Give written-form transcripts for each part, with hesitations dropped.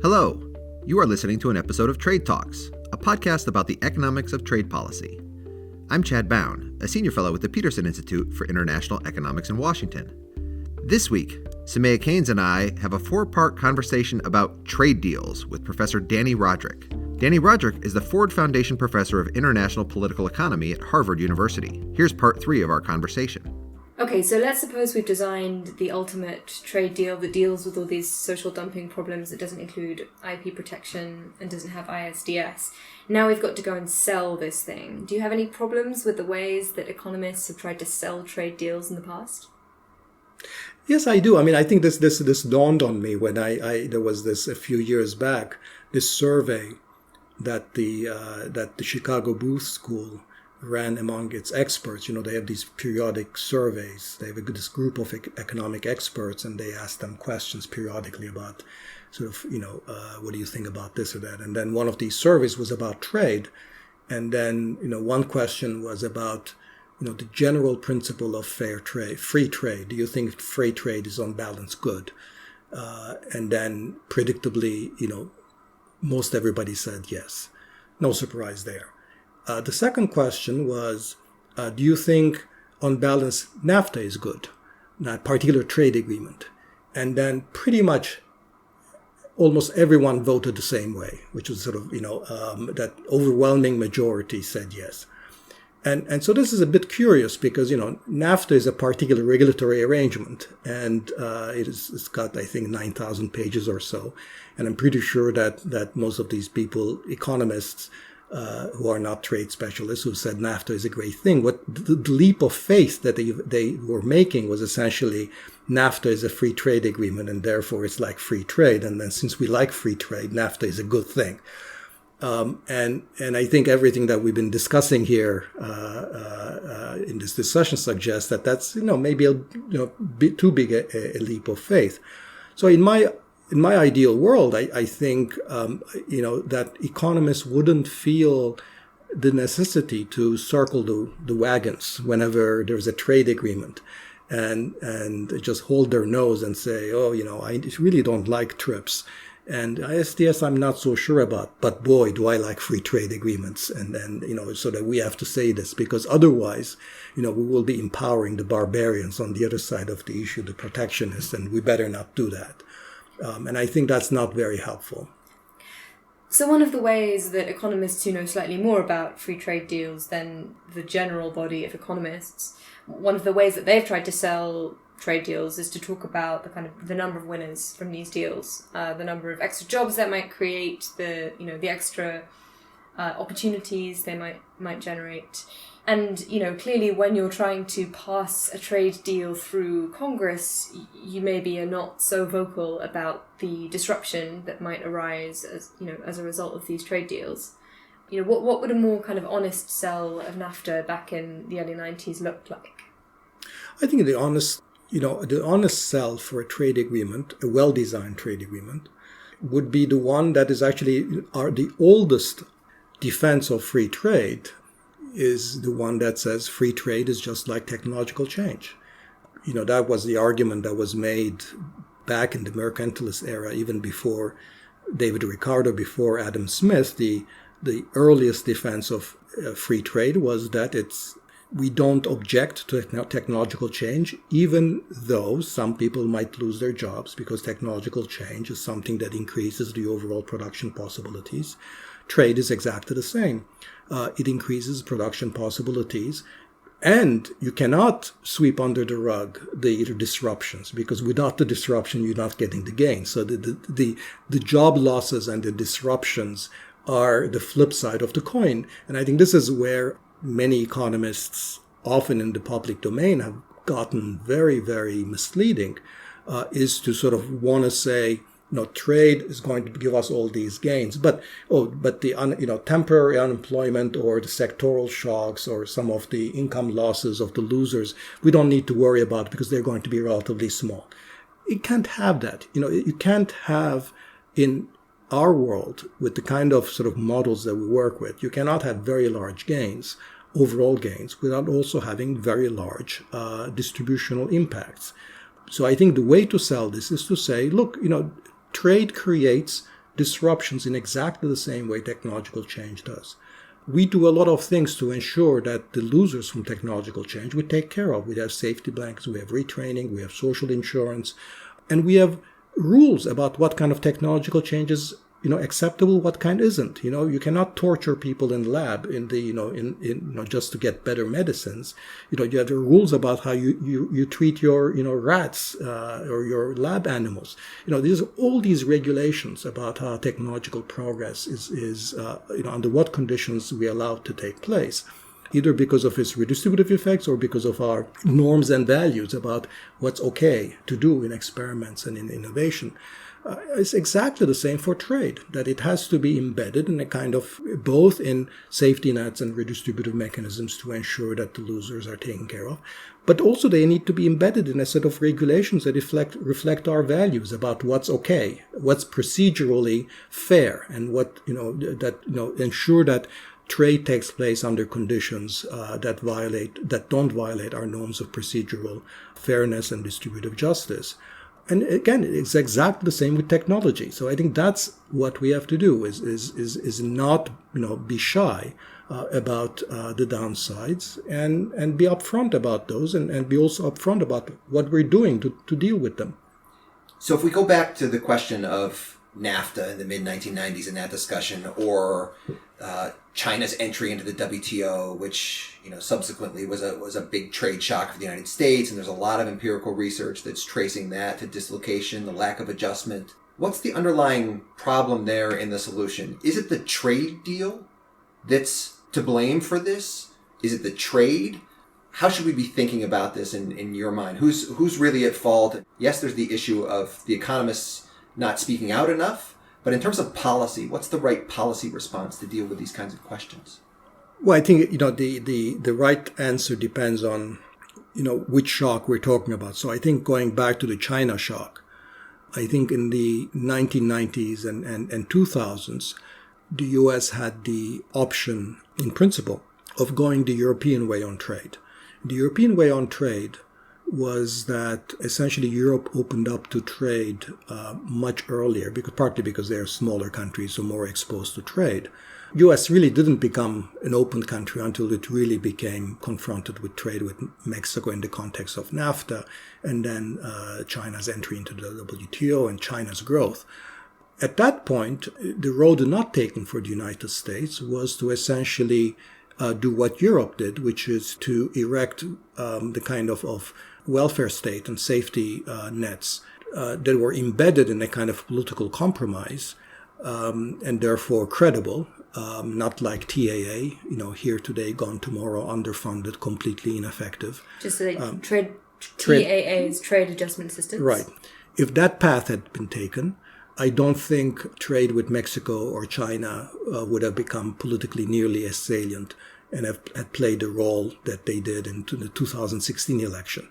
Hello, you are listening to an episode of Trade Talks, a podcast about the economics of trade policy. I'm Chad Bown, a senior fellow with the Peterson Institute for International Economics in Washington. This week, Soumaya, Keynes and I have a four-part conversation about trade deals with Professor Dani Rodrik. Dani Rodrik is the Ford Foundation Professor of International Political Economy at Harvard University. Here's part 3 of our conversation. Okay, so let's suppose we've designed the ultimate trade deal that deals with all these social dumping problems, that doesn't include IP protection and doesn't have ISDS. Now we've got to go and sell this thing. Do you have any problems with the ways that economists have tried to sell trade deals in the past? Yes, I do. I mean, I think this dawned on me when there was this a few years back, this survey that the Chicago Booth School ran among its experts. You know, they have these periodic surveys. They have this group of economic experts, and they ask them questions periodically about sort of, what do you think about this or that? And then one of these surveys was about trade. And then, one question was about, the general principle of fair trade, free trade. Do you think free trade is on balance good? And then predictably, most everybody said yes. No surprise there. The second question was, do you think, on balance, NAFTA is good, that particular trade agreement? And then pretty much almost everyone voted the same way, which was sort of, that overwhelming majority said yes. And so this is a bit curious because, NAFTA is a particular regulatory arrangement, and it's got, I think, 9,000 pages or so. And I'm pretty sure that most of these people, economists, who are not trade specialists, who said NAFTA is a great thing. What the leap of faith that they were making was essentially NAFTA is a free trade agreement, and therefore it's like free trade. And then since we like free trade, NAFTA is a good thing. And I think everything that we've been discussing here in this discussion suggests that that's maybe a bit too big a leap of faith. So in my ideal world, I think, that economists wouldn't feel the necessity to circle the wagons whenever there's a trade agreement and just hold their nose and say, I really don't like TRIPS. And ISDS, I'm not so sure about, but boy, do I like free trade agreements. And then, so that we have to say this because otherwise, we will be empowering the barbarians on the other side of the issue, the protectionists, and we better not do that. And I think that's not very helpful. So one of the ways that economists who know slightly more about free trade deals than the general body of economists, one of the ways that they've tried to sell trade deals is to talk about the number of winners from these deals, the number of extra jobs that might create, the extra opportunities they might generate. And, clearly when you're trying to pass a trade deal through Congress, you maybe are not so vocal about the disruption that might arise as a result of these trade deals. What would a more kind of honest sell of NAFTA back in the early 90s look like? I think the honest sell for a trade agreement, a well-designed trade agreement, would be the one that is actually the oldest defense of free trade, is the one that says free trade is just like technological change. That was the argument that was made back in the mercantilist era, even before David Ricardo, before Adam Smith. The earliest defense of free trade was that we don't object to technological change, even though some people might lose their jobs because technological change is something that increases the overall production possibilities. Trade is exactly the same. It increases production possibilities, and you cannot sweep under the rug the disruptions, because without the disruption, you're not getting the gain. So the job losses and the disruptions are the flip side of the coin. And I think this is where many economists, often in the public domain, have gotten very, very misleading, is to sort of want to say, trade is going to give us all these gains, but the temporary unemployment or the sectoral shocks or some of the income losses of the losers, we don't need to worry about because they're going to be relatively small. You can't have that. You can't have in our world with the kind of sort of models that we work with. You cannot have very large gains, overall gains, without also having very large distributional impacts. So I think the way to sell this is to say, look, trade creates disruptions in exactly the same way technological change does. We do a lot of things to ensure that the losers from technological change we take care of. We have safety blankets, we have retraining, we have social insurance, and we have rules about what kind of technological change is acceptable, what kind isn't. You cannot torture people in the lab just to get better medicines. You have the rules about how you treat your rats or your lab animals. There's all these regulations about how technological progress is under what conditions we allow to take place, either because of its redistributive effects or because of our norms and values about what's okay to do in experiments and in innovation. It's exactly the same for trade, that it has to be embedded in a kind of both in safety nets and redistributive mechanisms to ensure that the losers are taken care of, but also they need to be embedded in a set of regulations that reflect our values about what's okay, what's procedurally fair, and what ensure that trade takes place under conditions that don't violate our norms of procedural fairness and distributive justice. And again, it's exactly the same with technology. So I think that's what we have to do is not be shy about the downsides and be upfront about those and be also upfront about what we're doing to deal with them. So if we go back to the question of NAFTA in the mid-1990s and that discussion, or China's entry into the WTO, which subsequently was a big trade shock for the United States, and there's a lot of empirical research that's tracing that to dislocation, the lack of adjustment. What's the underlying problem there in the solution? Is it the trade deal that's to blame for this? Is it the trade? How should we be thinking about this in your mind? Who's really at fault? Yes, there's the issue of the economists not speaking out enough, but in terms of policy, what's the right policy response to deal with these kinds of questions? Well, I think the right answer depends on which shock we're talking about. So I think going back to the China shock, I think in the 1990s and 2000s, the U.S. had the option, in principle, of going the European way on trade. The European way on trade was that essentially Europe opened up to trade much earlier, partly because they're smaller countries, so more exposed to trade. U.S. really didn't become an open country until it really became confronted with trade with Mexico in the context of NAFTA, and then China's entry into the WTO and China's growth. At that point, the road not taken for the United States was to essentially do what Europe did, which is to erect the kind of welfare state and safety nets that were embedded in a kind of political compromise and therefore credible, not like TAA, here today, gone tomorrow, underfunded, completely ineffective. Just like TAA's trade adjustment assistance. Right. If that path had been taken, I don't think trade with Mexico or China would have become politically nearly as salient and had played the role that they did in the 2016 election.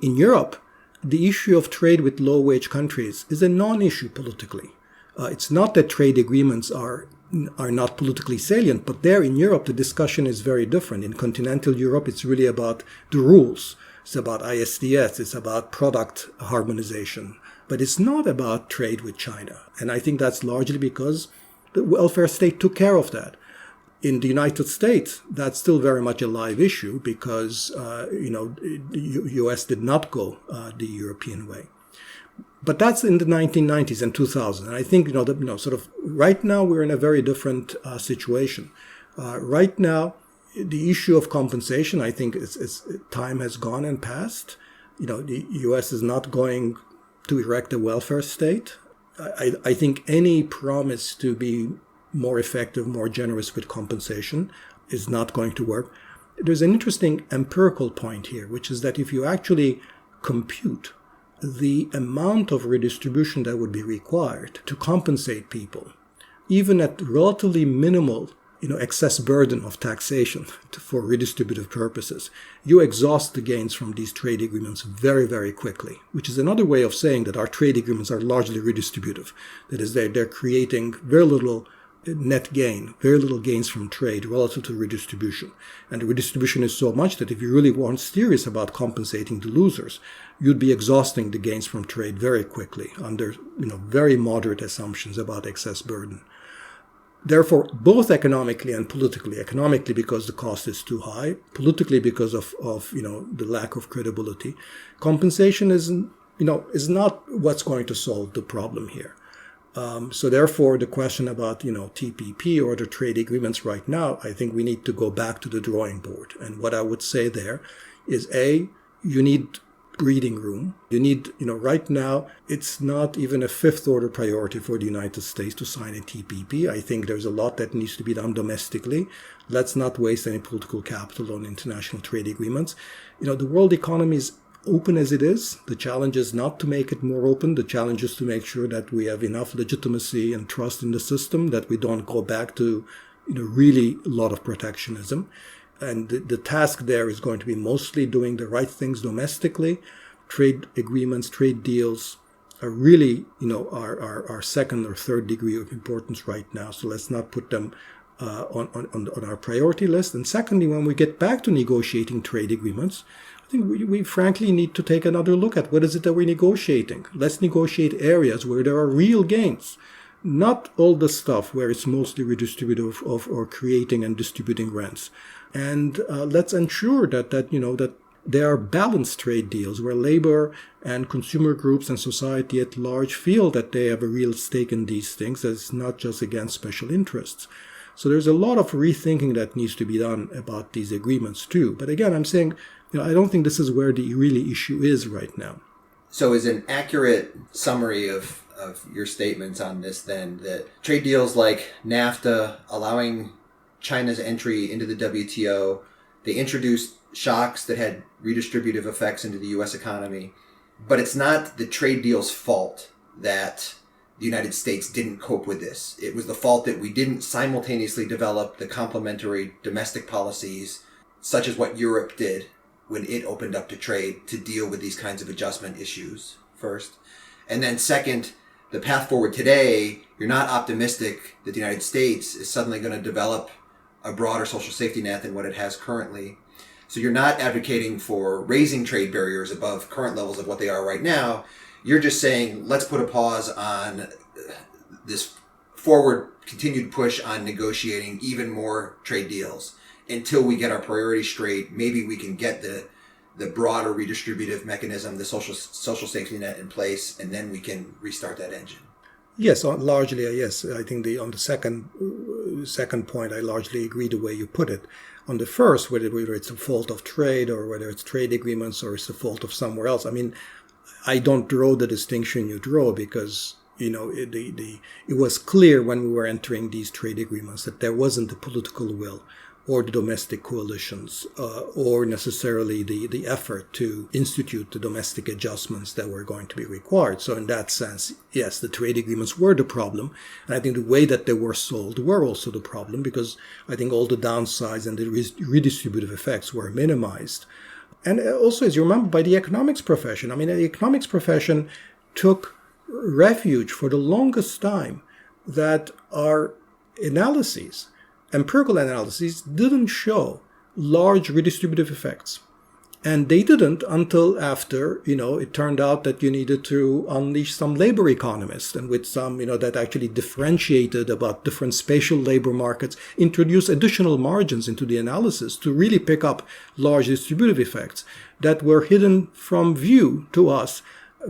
In Europe, the issue of trade with low-wage countries is a non-issue politically. It's not that trade agreements are not politically salient, but there in Europe, the discussion is very different. In continental Europe, it's really about the rules. It's about ISDS. It's about product harmonization. But it's not about trade with China. And I think that's largely because the welfare state took care of that. In the United States, that's still very much a live issue because, the U.S. did not go the European way. But that's in the 1990s and 2000. And I think, sort of right now we're in a very different situation. Right now, the issue of compensation, I think time has gone and passed. The U.S. is not going to erect a welfare state. I think any promise to be more effective, more generous with compensation is not going to work. There's an interesting empirical point here, which is that if you actually compute the amount of redistribution that would be required to compensate people, even at relatively minimal excess burden of taxation for redistributive purposes, you exhaust the gains from these trade agreements very, very quickly, which is another way of saying that our trade agreements are largely redistributive. That is, they're creating very little net gain, very little gains from trade relative to redistribution. And the redistribution is so much that if you really weren't serious about compensating the losers, you'd be exhausting the gains from trade very quickly under very moderate assumptions about excess burden. Therefore, both economically and politically, economically because the cost is too high, politically because of the lack of credibility, compensation is not what's going to solve the problem here. So therefore, the question about, TPP or the trade agreements right now, I think we need to go back to the drawing board. And what I would say there is, A, you need breathing room. You need, right now, it's not even a fifth order priority for the United States to sign a TPP. I think there's a lot that needs to be done domestically. Let's not waste any political capital on international trade agreements. The world economy is open as it is. The challenge is not to make it more open. The challenge is to make sure that we have enough legitimacy and trust in the system, that we don't go back to really a lot of protectionism. And the task there is going to be mostly doing the right things domestically. Trade agreements, trade deals are really, our second or third degree of importance right now. So let's not put them on our priority list. And secondly, when we get back to negotiating trade agreements, I think we frankly need to take another look at what is it that we're negotiating. Let's negotiate areas where there are real gains, not all the stuff where it's mostly redistributive or creating and distributing rents. And let's ensure that there are balanced trade deals where labor and consumer groups and society at large feel that they have a real stake in these things, that it's not just against special interests. So there's a lot of rethinking that needs to be done about these agreements too. But again, I'm saying, I don't think this is where the really issue is right now. So is an accurate summary of your statements on this then that trade deals like NAFTA, allowing China's entry into the WTO, they introduced shocks that had redistributive effects into the U.S. economy, but it's not the trade deal's fault that the United States didn't cope with this. It was the fault that we didn't simultaneously develop the complementary domestic policies, such as what Europe did when it opened up to trade, to deal with these kinds of adjustment issues first. And then second, the path forward today, you're not optimistic that the United States is suddenly going to develop a broader social safety net than what it has currently. So you're not advocating for raising trade barriers above current levels of what they are right now. You're just saying, let's put a pause on this forward continued push on negotiating even more trade deals until we get our priorities straight. Maybe we can get the broader redistributive mechanism, the social safety net in place, and then we can restart that engine. Yes, largely, yes. I think on the second point, I largely agree the way you put it. On the first, whether it's a fault of trade or whether it's trade agreements or it's a fault of somewhere else, I don't draw the distinction you draw because, it was clear when we were entering these trade agreements that there wasn't the political will or the domestic coalitions, or necessarily the effort to institute the domestic adjustments that were going to be required. So in that sense, yes, the trade agreements were the problem. And I think the way that they were sold were also the problem, because I think all the downsides and the redistributive effects were minimized. And also, as you remember, by the economics profession. The economics profession took refuge for the longest time that our analyses, empirical analyses, didn't show large redistributive effects. And they didn't until after, it turned out that you needed to unleash some labor economists, and with some, that actually differentiated about different spatial labor markets, introduce additional margins into the analysis to really pick up large distributive effects that were hidden from view to us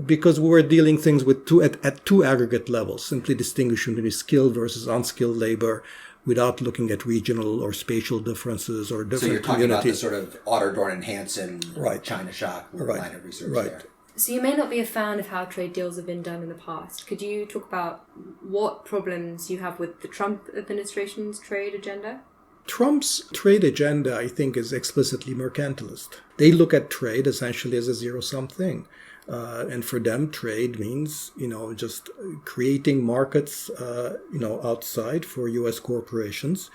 because we were dealing things with at two aggregate levels, simply distinguishing between skilled versus unskilled labor, without looking at regional or spatial differences or different communities. So you're talking about the sort of Otterborn and Hansen China shock line of research there. So you may not be a fan of how trade deals have been done in the past. Could you talk about what problems you have with the Trump administration's trade agenda? Trump's trade agenda, I think, is explicitly mercantilist. They look at trade essentially as a zero-sum thing. And for them, trade means, just creating markets, outside for U.S. corporations,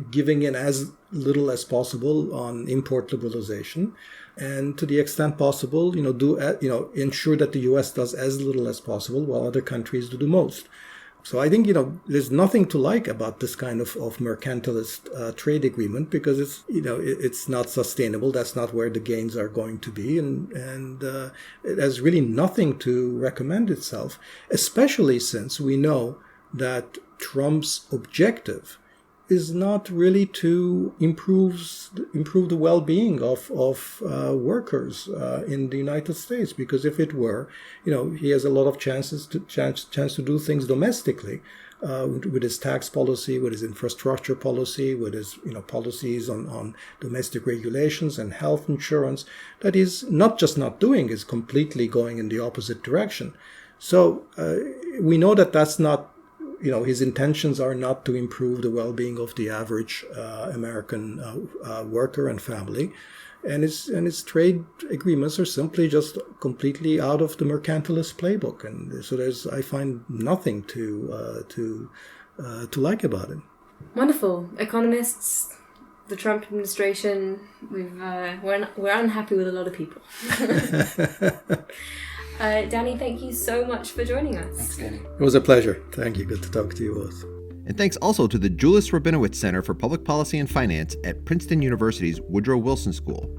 giving in as little as possible on import liberalization, and to the extent possible, ensure that the U.S. does as little as possible while other countries do the most. So I think, there's nothing to like about this kind of mercantilist trade agreement, because it's not sustainable. That's not where the gains are going to be. And it has really nothing to recommend itself, especially since we know that Trump's objective is not really to improve the well-being of workers in the United States, because if it were, he has a lot of chance to do things domestically with his tax policy, with his infrastructure policy, with his policies on domestic regulations and health insurance, that he's not just not doing, is completely going in the opposite direction. So we know that that's not. His intentions are not to improve the well-being of the average American worker and family, and his trade agreements are simply just completely out of the mercantilist playbook. And so I find nothing to like about it. Wonderful. Economists, the Trump administration, we're unhappy with a lot of people. Dani, thank you so much for joining us. Thanks, Dani. It was a pleasure. Thank you. Good to talk to you both. And thanks also to the Julis Rabinowitz Center for Public Policy and Finance at Princeton University's Woodrow Wilson School.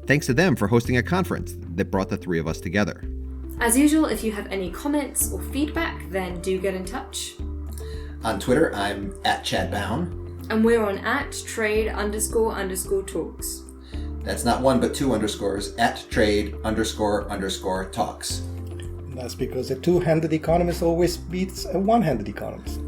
Thanks to them for hosting a conference that brought the three of us together. As usual, if you have any comments or feedback, then do get in touch. On Twitter, I'm at Chad Bown. And we're on @trade__talks. That's not one, but 2 underscores, @trade__talks. That's because a two-handed economist always beats a one-handed economist.